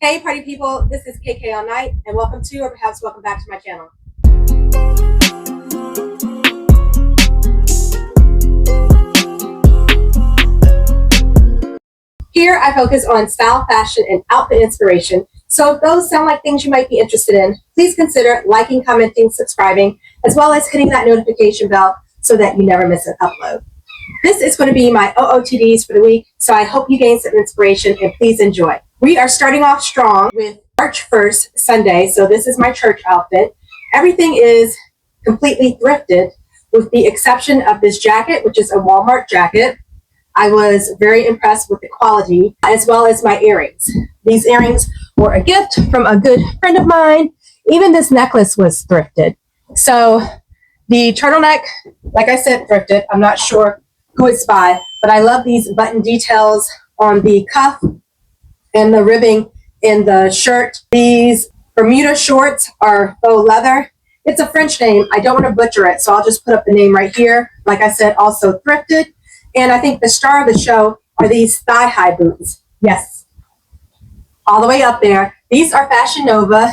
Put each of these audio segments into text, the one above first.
Hey party people, this is KK All Night and welcome to, or perhaps welcome back to my channel. Here I focus on style, fashion, and outfit inspiration. So if those sound like things you might be interested in, please consider liking, commenting, subscribing, as well as hitting that notification bell so that you never miss an upload. This is going to be my OOTDs for the week, so I hope you gain some inspiration and please enjoy. We are starting off strong with March 1st, Sunday, so this is my church outfit. Everything is completely thrifted with the exception of this jacket, which is a Walmart jacket. I was very impressed with the quality, as well as my earrings. These earrings were a gift from a good friend of mine. Even this necklace was thrifted. So the turtleneck, like I said, thrifted. I'm not sure who it's by, but I love these button details on the cuff and the ribbing in the shirt. These Bermuda shorts are faux leather. It's a French name. I don't want to butcher it, so I'll just put up the name right here. Like I said, also thrifted. And I think the star of the show are these thigh-high boots. Yes, all the way up there. These are Fashion Nova.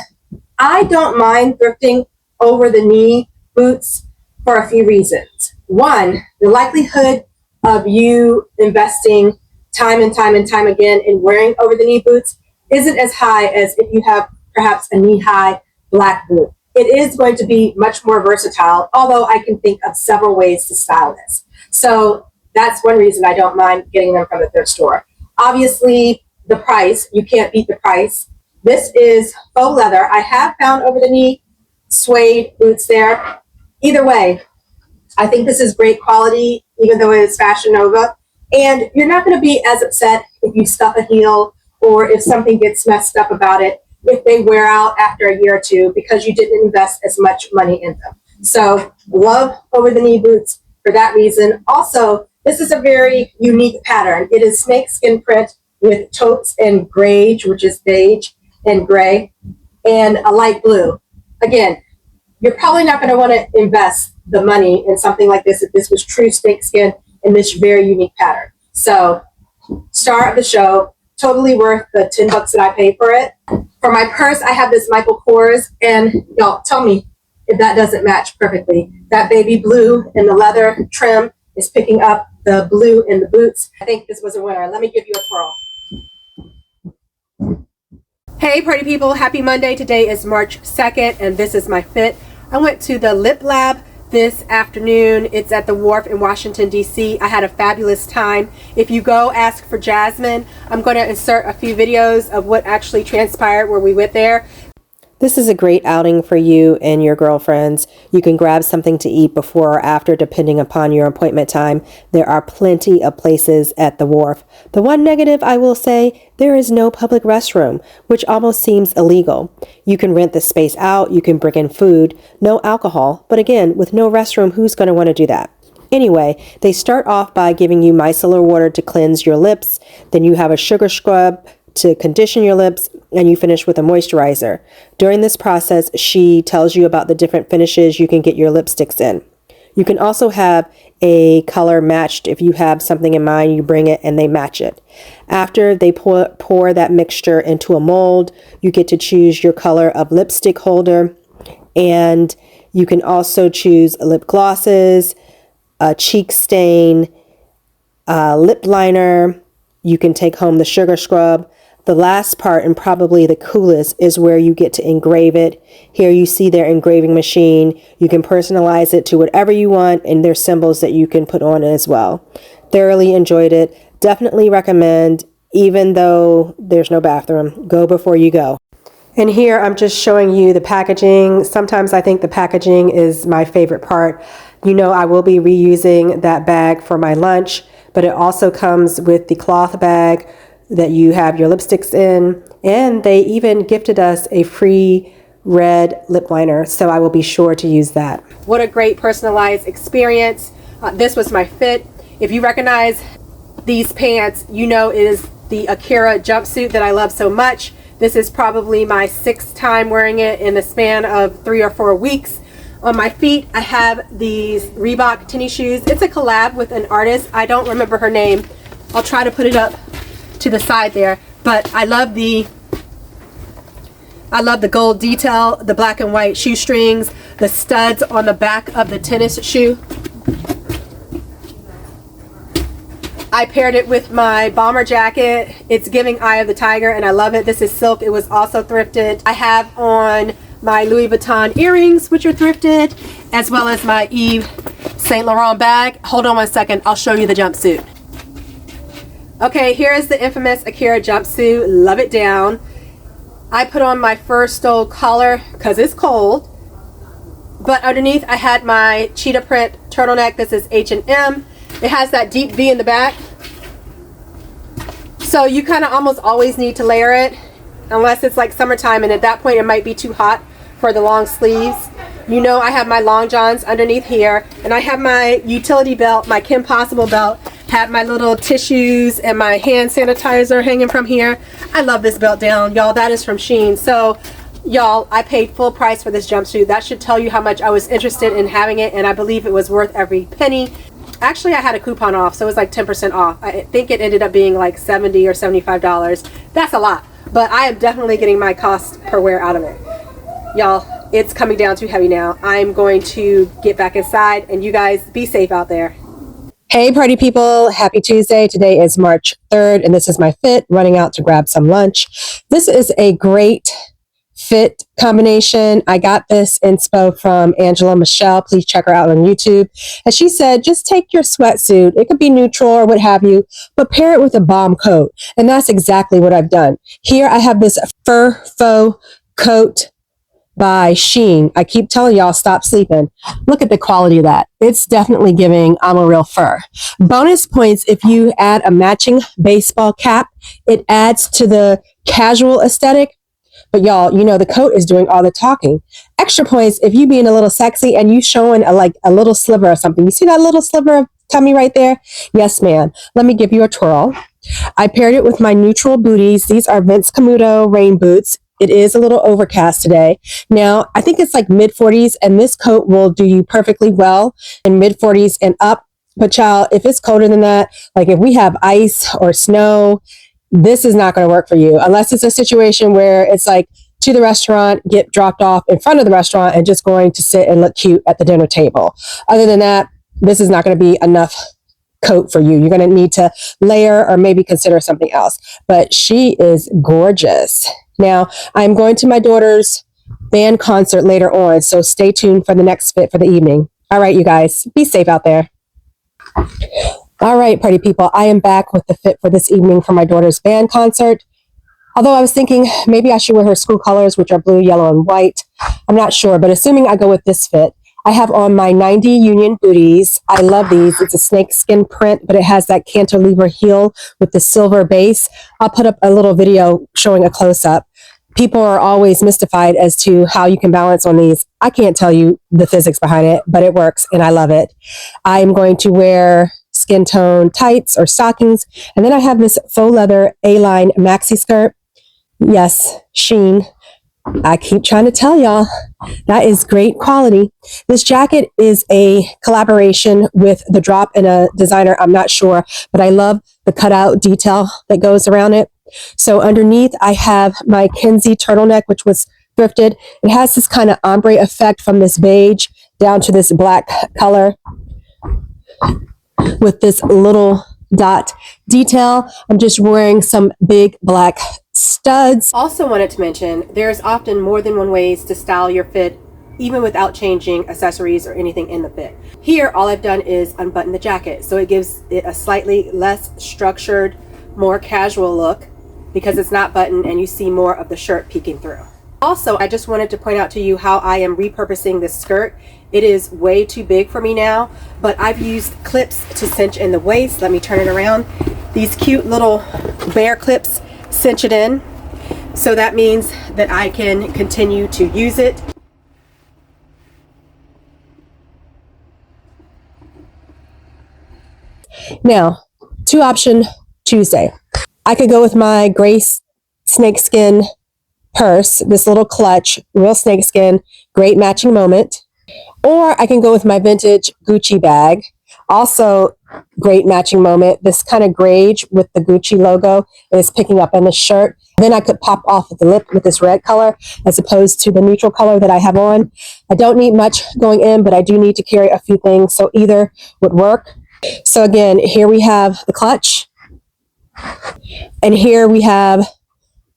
I don't mind thrifting over-the-knee boots for a few reasons. One, the likelihood of you investing time and time and time again in wearing over-the-knee boots isn't as high as if you have perhaps a knee-high black boot. It is going to be much more versatile, although I can think of several ways to style this. So that's one reason I don't mind getting them from the thrift store. Obviously, the price, you can't beat the price. This is faux leather. I have found over-the-knee suede boots there. Either way, I think this is great quality, even though it is Fashion Nova. And you're not going to be as upset if you stuff a heel or if something gets messed up about it, if they wear out after a year or two because you didn't invest as much money in them. So love over-the-knee boots for that reason. Also, this is a very unique pattern. It is snakeskin print with totes and grage, which is beige and gray, and a light blue. Again, you're probably not going to want to invest the money in something like this if this was true snakeskin in this very unique pattern. So, star of the show, totally worth the $10 that I paid for it. For my purse, I have this Michael Kors, and y'all tell me if that doesn't match perfectly. That baby blue and the leather trim is picking up the blue in the boots. I think this was a winner. Let me give you a twirl. Hey party people, happy Monday. Today is March 2nd and this is my fit. I went to the Lip Lab this afternoon. It's at the Wharf in Washington, D.C. I had a fabulous time. If you go, ask for Jasmine. I'm going to insert a few videos of what actually transpired where we went there. This is a great outing for you and your girlfriends. You can grab something to eat before or after, depending upon your appointment time. There are plenty of places at the Wharf. The one negative, I will say, there is no public restroom, which almost seems illegal. You can rent the space out, you can bring in food, no alcohol, but again, with no restroom, who's going to want to do that? Anyway, they start off by giving you micellar water to cleanse your lips. Then you have a sugar scrub to condition your lips, and you finish with a moisturizer. During this process, she tells you about the different finishes you can get your lipsticks in. You can also have a color matched. If you have something in mind, you bring it and they match it. After they pour that mixture into a mold, you get to choose your color of lipstick holder, and you can also choose lip glosses, a cheek stain, a lip liner. You can take home the sugar scrub. The last part, and probably the coolest, is where you get to engrave it. Here you see their engraving machine. You can personalize it to whatever you want, and there's symbols that you can put on it as well. Thoroughly enjoyed it. Definitely recommend, even though there's no bathroom. Go before you go. And here I'm just showing you the packaging. Sometimes I think the packaging is my favorite part. You know, I will be reusing that bag for my lunch, but it also comes with the cloth bag that you have your lipsticks in, and they even gifted us a free red lip liner, so I will be sure to use that. What a great personalized experience. This was my fit. If you recognize these pants, you know it is the Akira jumpsuit that I love so much. This is probably my 6th time wearing it in the span of 3 or 4 weeks. On my feet, I have these Reebok tennis shoes. It's a collab with an artist. I don't remember her name. I'll try to put it up to the side there, but I love the I love the gold detail, the black and white shoestrings, the studs on the back of the tennis shoe. I paired it with my bomber jacket. It's giving Eye of the Tiger and I love it. This is silk. It was also thrifted. I have on my Louis Vuitton earrings, which are thrifted, as well as my Yves Saint Laurent bag. Hold on one second. I'll show you the jumpsuit. Okay, here is the infamous Akira jumpsuit. Love it down. I put on my fur stole collar because it's cold. But underneath I had my cheetah print turtleneck. This is H&M. It has that deep V in the back. So you kind of almost always need to layer it unless it's like summertime, and at that point it might be too hot for the long sleeves. You know, I have my long johns underneath here, and I have my utility belt, my Kim Possible belt, have my little tissues and my hand sanitizer hanging from here. I love this belt down, y'all. That is from Shein. So y'all, I paid full price for this jumpsuit. That should tell you how much I was interested in having it, and I believe it was worth every penny. Actually, I had a coupon off, so it was like 10% off. I think it ended up being like $70 or $75. That's a lot, but I am definitely getting my cost per wear out of it. Y'all, it's coming down too heavy now. I'm going to get back inside, and you guys be safe out there. Hey party people, happy Tuesday. Today is March 3rd, and this is my fit, running out to grab some lunch. This is a great fit combination. I got this inspo from Angela Michelle. Please check her out on YouTube. And she said, just take your sweatsuit. It could be neutral or what have you, but pair it with a bomb coat. And that's exactly what I've done. Here I have this fur faux coat by Shein. I keep telling y'all, stop sleeping. Look at the quality of that. It's definitely giving I'm a real fur. Bonus points if you add a matching baseball cap. It adds to the casual aesthetic. But y'all, you know, the coat is doing all the talking. Extra points if you being a little sexy and you showing a little sliver of something. You see that little sliver of tummy right there? Yes, ma'am. Let me give you a twirl. I paired it with my neutral booties. These are Vince Camuto rain boots. It is a little overcast today. Now, I think it's like mid 40s, and this coat will do you perfectly well in mid 40s and up. But y'all, if it's colder than that, like if we have ice or snow, this is not going to work for you unless it's a situation where it's like to the restaurant, get dropped off in front of the restaurant and just going to sit and look cute at the dinner table. Other than that, this is not going to be enough coat for you. You're going to need to layer or maybe consider something else. But she is gorgeous. Now, I'm going to my daughter's band concert later on, so stay tuned for the next fit for the evening. All right, you guys, be safe out there. All right, party people, I am back with the fit for this evening for my daughter's band concert. Although I was thinking maybe I should wear her school colors, which are blue, yellow, and white. I'm not sure, but assuming I go with this fit, I have on my 90 Union booties. I love these. It's a snakeskin print, but it has that cantilever heel with the silver base. I'll put up a little video showing a close-up. People are always mystified as to how you can balance on these. I can't tell you the physics behind it, but it works, and I love it. I'm going to wear skin tone tights or stockings. And then I have this faux leather A-line maxi skirt. Yes, Shein. I keep trying to tell y'all, that is great quality. This jacket is a collaboration with The Drop and a designer, I'm not sure, but I love the cutout detail that goes around it. So underneath I have my Kenzie turtleneck, which was thrifted. It has this kind of ombre effect from this beige down to this black color with this little dot detail. I'm just wearing some big black studs. Also wanted to mention, there's often more than one ways to style your fit, even without changing accessories or anything in the fit. Here, all I've done is unbutton the jacket, so it gives it a slightly less structured, more casual look because it's not buttoned and you see more of the shirt peeking through. Also, I just wanted to point out to you how I am repurposing this skirt. It is way too big for me now, but I've used clips to cinch in the waist. Let me turn it around. These cute little bear clips cinch it in. So that means that I can continue to use it. Now, two option Tuesday. I could go with my gray snakeskin purse, this little clutch, real snakeskin, great matching moment. Or I can go with my vintage Gucci bag, also great matching moment. This kind of grade with the Gucci logo is picking up on the shirt. Then I could pop off the lip with this red color as opposed to the neutral color that I have on. I don't need much going in, but I do need to carry a few things, so either would work. So again, here we have the clutch, and here we have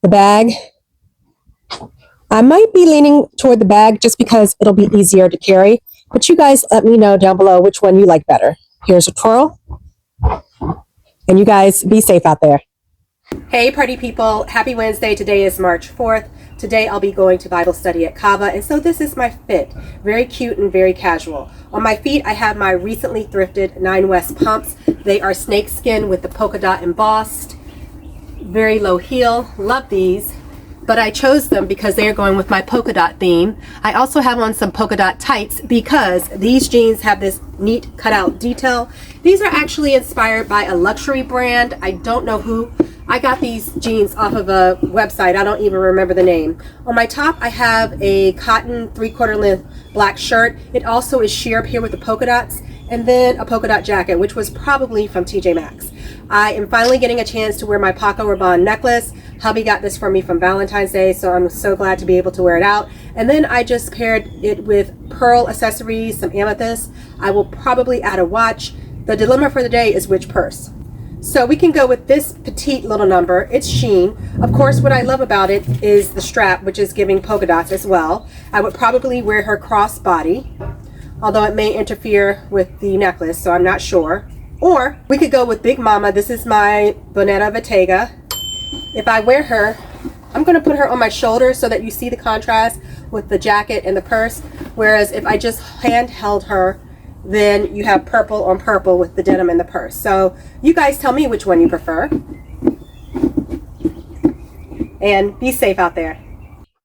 the bag. I might be leaning toward the bag just because it'll be easier to carry, but you guys let me know down below which one you like better. Here's a twirl, and you guys be safe out there. Hey party people, happy Wednesday. Today is March 4th. Today I'll be going to Bible study at Kava, and so this is my fit. Very cute and very casual. On my feet I have my recently thrifted 9 West pumps. They are snakeskin with the polka dot embossed. Very low heel. Love these. But I chose them because they are going with my polka dot theme. I also have on some polka dot tights because these jeans have this neat cutout detail. These are actually inspired by a luxury brand. I don't know who. I got these jeans off of a website. I don't even remember the name. On my top, I have a cotton 3/4 length black shirt. It also is sheer up here with the polka dots, and then a polka dot jacket, which was probably from TJ Maxx. I am finally getting a chance to wear my Paco Rabanne necklace. Hubby got this for me from Valentine's Day, so I'm so glad to be able to wear it out. And then I just paired it with pearl accessories, some amethyst. I will probably add a watch. The dilemma for the day is which purse. So we can go with this petite little number. It's Shein. Of course, what I love about it is the strap, which is giving polka dots as well. I would probably wear her crossbody, although it may interfere with the necklace, so I'm not sure. Or we could go with Big Mama. This is my Bonetta Bottega. If I wear her, I'm going to put her on my shoulder so that you see the contrast with the jacket and the purse. Whereas if I just handheld her, then you have purple on purple with the denim and the purse. So you guys tell me which one you prefer. And be safe out there.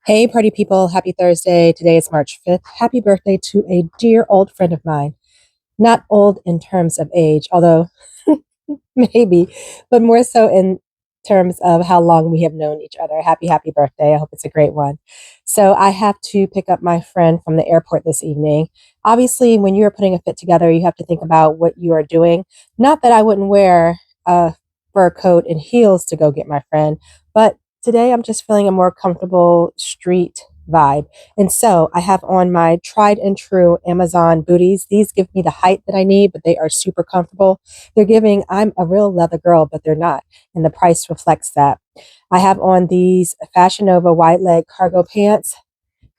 Hey party people, happy Thursday. Today is March 5th. Happy birthday to a dear old friend of mine. Not old in terms of age, although maybe, but more so in terms of how long we have known each other. Happy birthday. I hope it's a great one. So I have to pick up my friend from the airport this evening. Obviously, when you're putting a fit together, you have to think about what you are doing. Not that I wouldn't wear a fur coat and heels to go get my friend, but today I'm just feeling a more comfortable street vibe. And so I have on my tried and true Amazon booties. These give me the height that I need, but they are super comfortable. They're giving, I'm a real leather girl, but they're not. And the price reflects that. I have on these Fashion Nova wide leg cargo pants.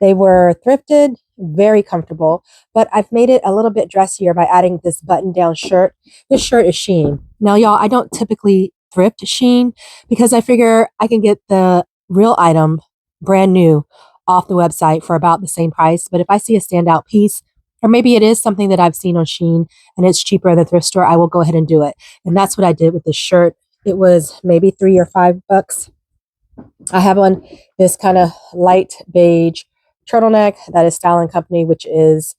They were thrifted, very comfortable, but I've made it a little bit dressier by adding this button down shirt. This shirt is Shein. Now, y'all, I don't typically thrift Shein because I figure I can get the real item brand new off the website for about the same price. But if I see a standout piece, or maybe it is something that I've seen on Shein and it's cheaper at the thrift store, I will go ahead and do it. And that's what I did with this shirt. It was maybe $3 or $5. I have on this kind of light beige turtleneck that is Style & Company, which is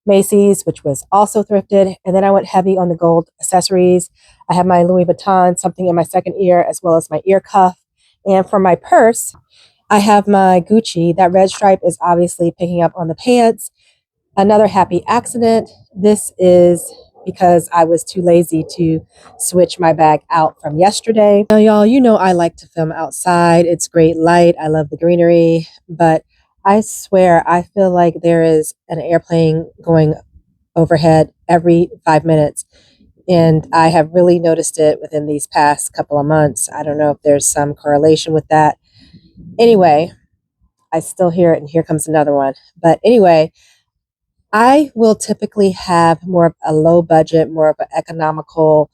Macy's, which was also thrifted. And then I went heavy on the gold accessories. I have my Louis Vuitton, something in my second ear, as well as my ear cuff. And for my purse, I have my Gucci. That red stripe is obviously picking up on the pants. Another happy accident. This is because I was too lazy to switch my bag out from yesterday. Now, y'all, you know I like to film outside. It's great light. I love the greenery. But I swear, I feel like there is an airplane going overhead every 5 minutes. And I have really noticed it within these past couple of months. I don't know if there's some correlation with that. Anyway, I still hear it, and here comes another one. But anyway, I will typically have more of a low budget, more of an economical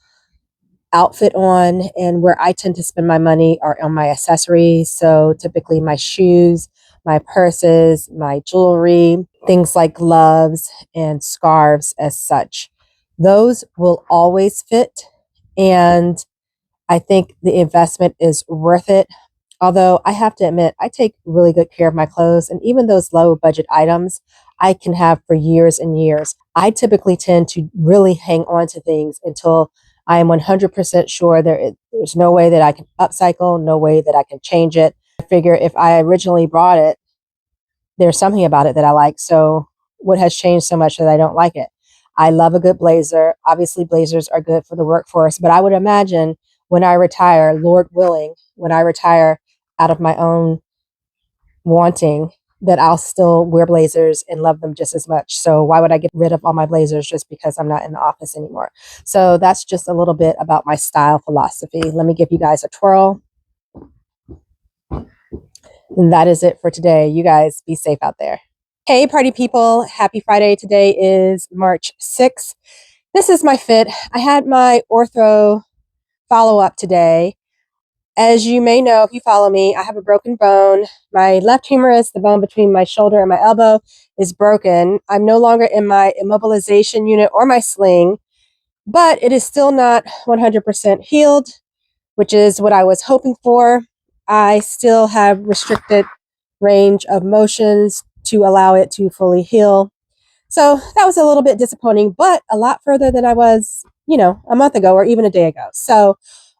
outfit on, and where I tend to spend my money are on my accessories. So typically my shoes, my purses, my jewelry, things like gloves and scarves as such. Those will always fit, and I think the investment is worth it. Although I have to admit, I take really good care of my clothes, and even those low budget items I can have for years and years. I typically tend to really hang on to things until I am 100% sure there's no way that I can upcycle, no way that I can change it. I figure if I originally bought it, there's something about it that I like. So what has changed so much that I don't like it? I love a good blazer. Obviously, blazers are good for the workforce, but I would imagine when I retire, Lord willing, when I retire, out of my own wanting that I'll still wear blazers and love them just as much. So why would I get rid of all my blazers just because I'm not in the office anymore? So that's just a little bit about my style philosophy. Let me give you guys a twirl. And that is it for today. You guys be safe out there. Hey, party people. Happy Friday. Today is March 6th. This is my fit. I had my ortho follow-up today. As you may know, if you follow me, I have a broken bone. My left humerus, the bone between my shoulder and my elbow, is broken. I'm no longer in my immobilization unit or my sling, but it is still not 100% healed, which is what I was hoping for. I still have restricted range of motions to allow it to fully heal. So that was a little bit disappointing, but a lot further than I was, a month ago or even a day ago. So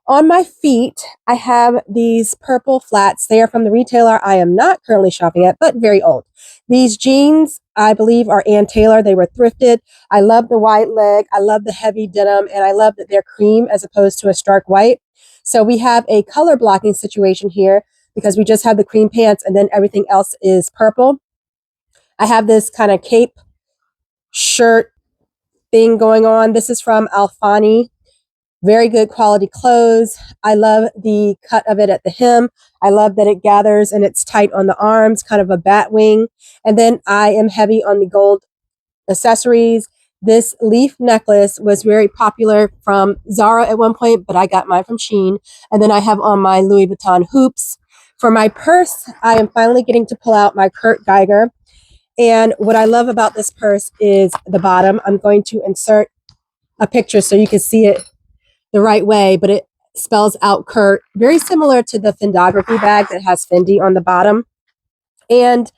on my feet, I have these purple flats. They are from the retailer I am not currently shopping at, but very old. These jeans, I believe, are Ann Taylor. They were thrifted. I love the wide leg. I love the heavy denim, and I love that they're cream as opposed to a stark white. So we have a color blocking situation here because we just have the cream pants and then everything else is purple. I have this kind of cape shirt thing going on. This is from Alfani. Very good quality clothes. I love the cut of it at the hem. I love that it gathers and it's tight on the arms, kind of a bat wing. And then I am heavy on the gold accessories. This leaf necklace was very popular from Zara at one point, but I got mine from Shein. And then I have on my Louis Vuitton hoops. For my purse, I am finally getting to pull out my Kurt Geiger. And what I love about this purse is the bottom. I'm going to insert a picture so you can see it the right way, but it spells out Kurt, very similar to the Fendography bag that has Fendi on the bottom. And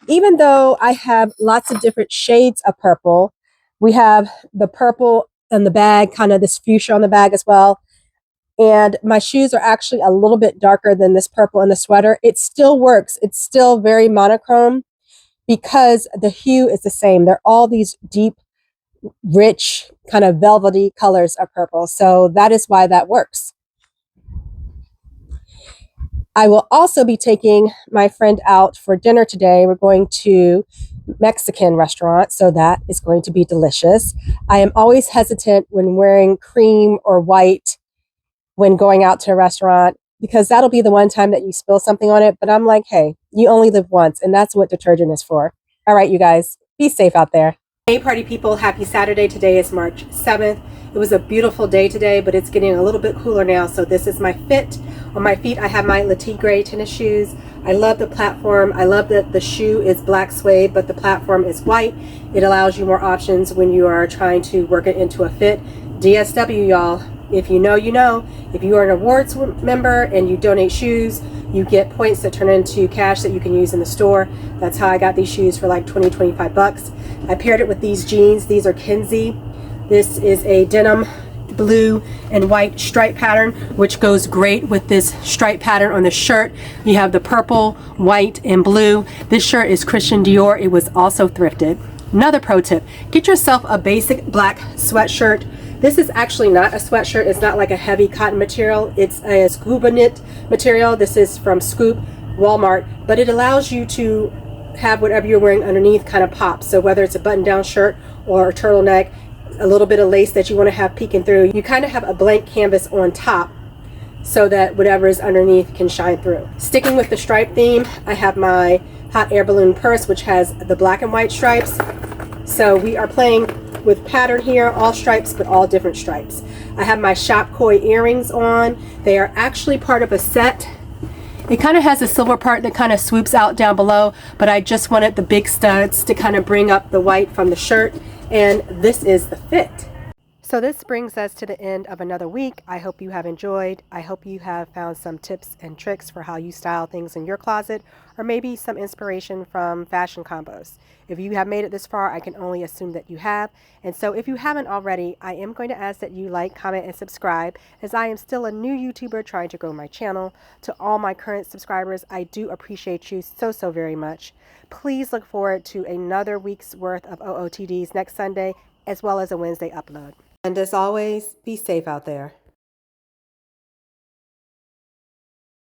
even though I have lots of different shades of purple, we have the purple in the bag, kind of this fuchsia on the bag as well. And my shoes are actually a little bit darker than this purple in the sweater. It still works. It's still very monochrome because the hue is the same. They're all these deep, rich, kind of velvety colors of purple. So that is why that works. I will also be taking my friend out for dinner today. We're going to Mexican restaurant, so that is going to be delicious. I am always hesitant when wearing cream or white when going out to a restaurant because that'll be the one time that you spill something on it. But I'm like, hey, you only live once, and that's what detergent is for. All right, you guys, be safe out there. Hey, party people, happy Saturday. Today is March 7th. It was a beautiful day today, but it's getting a little bit cooler now, so this is my fit. On my feet, I have my Latte Gray tennis shoes. I love the platform. I love that the shoe is black suede, but the platform is white. It allows you more options when you are trying to work it into a fit. DSW, y'all. If you know, you know. If you are an awards member and you donate shoes, you get points that turn into cash that you can use in the store. That's how I got these shoes for like 20, 25 bucks. I paired it with these jeans. These are Kenzie. This is a denim blue and white stripe pattern, which goes great with this stripe pattern on the shirt. You have the purple, white, and blue. This shirt is Christian Dior. It was also thrifted. Another pro tip, get yourself a basic black sweatshirt. This is actually not a sweatshirt. It's not like a heavy cotton material. It's a scuba knit material. This is from Scoop, Walmart, but it allows you to have whatever you're wearing underneath kind of pop. So whether it's a button-down shirt or a turtleneck, a little bit of lace that you want to have peeking through, you kind of have a blank canvas on top so that whatever is underneath can shine through. Sticking with the stripe theme, I have my hot air balloon purse, which has the black and white stripes. So we are playing with pattern here, all stripes, but all different stripes. I have my Shop Koi earrings on. They are actually part of a set. It kind of has a silver part that kind of swoops out down below, but I just wanted the big studs to kind of bring up the white from the shirt, and this is the fit. So this brings us to the end of another week. I hope you have enjoyed. I hope you have found some tips and tricks for how you style things in your closet, or maybe some inspiration from fashion combos. If you have made it this far, I can only assume that you have. And so if you haven't already, I am going to ask that you like, comment, and subscribe, as I am still a new YouTuber trying to grow my channel. To all my current subscribers, I do appreciate you so, so very much. Please look forward to another week's worth of OOTDs next Sunday, as well as a Wednesday upload. And as always, be safe out there.